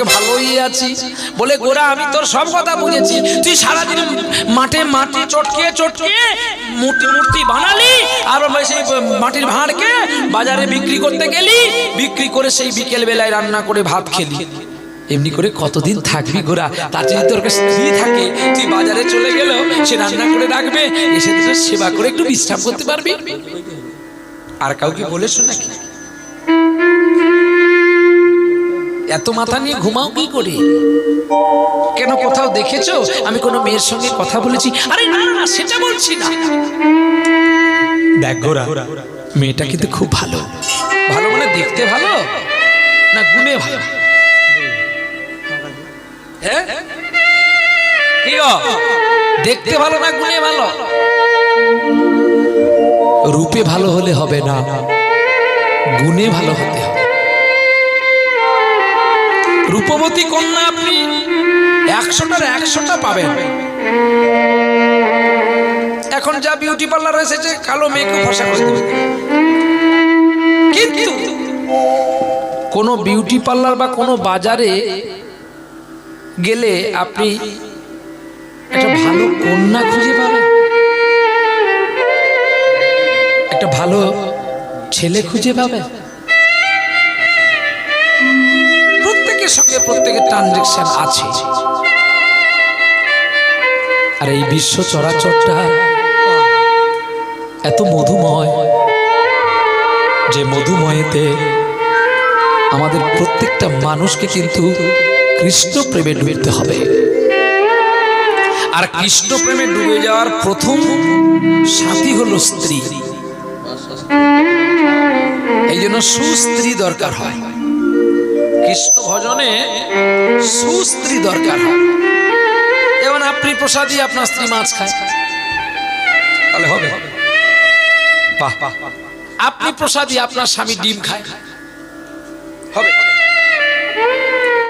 থেকে ভালোই আছি। বলে গোরা আমি তোর সব কথা বুঝেছি, তুই সারাদিন মাঠে মাটি চটকে চটকে মূর্তি বানালি, আর সেই মাটির ভাঁড়কে বাজারে বিক্রি করতে গেলি, বিক্রি করে সেই বিকেল বেলায় রান্না করে ভাত খেলি। এমনি করে কতদিন থাকবি গোরা? তার যদি তোর স্ত্রী থাকে, তুই বাজারে চলে গেলেও সে রান্না করে রাখবে, এসে তোর সেবা করে একটু বিশ্রাম করতে পারবি। আর কাউকে বলেছ নাকি? এত মাথা নিয়ে ঘুমাও কি করে? কেন কোথাও দেখেছো আমি কোনো মেয়ের সঙ্গে কথা বলেছি? আরে না না, সেটা বলছি না। দেখ গোরা, মেয়েটা কিন্তু খুব ভালো। ভালো মানে দেখতে ভালো না গুণে ভালো? হ্যাঁ কি গো, দেখতে ভালো না গুণে ভালো? রূপে ভালো হলে হবে না, গুণে ভালো হতে হবে। রূপবতী কন্যা আপনি 100টার 100টা পাবেন। এখন যা বিউটি পার্লার এসেছে, কালো মেয়েকে ফসা করে দেবে। কিন্তু কোনো বিউটি পার্লার বা কোনো বাজারে গেলে আপনি একটা ভালো কন্যা খুঁজে পাবেন, একটা ভালো ছেলে খুঁজে পাবেন। প্রত্যেকের সঙ্গে প্রত্যেকের ট্রানজাকশন আছে। আর এই বিশ্ব চরাচরটা এত মধুময়, যে মধুময়েতে আমাদের প্রত্যেকটা মানুষকে কিন্তু কৃষ্ণ প্রেমে ডুবতে হবে। আর কৃষ্ণ প্রেমে ডুবে যাওয়ার প্রথম সাথী হলো স্ত্রী। এই জন্য সুস্ত্রী দরকার হয়, কৃষ্ণ ভজনে সুস্ত্রী দরকার হয়। যেমন আপনি প্রসাদী আপনার স্ত্রী মাছ খায়, তাহলে হবে? বাহ, আপনি প্রসাদী আপনার স্বামী ডিম খায়, হবে?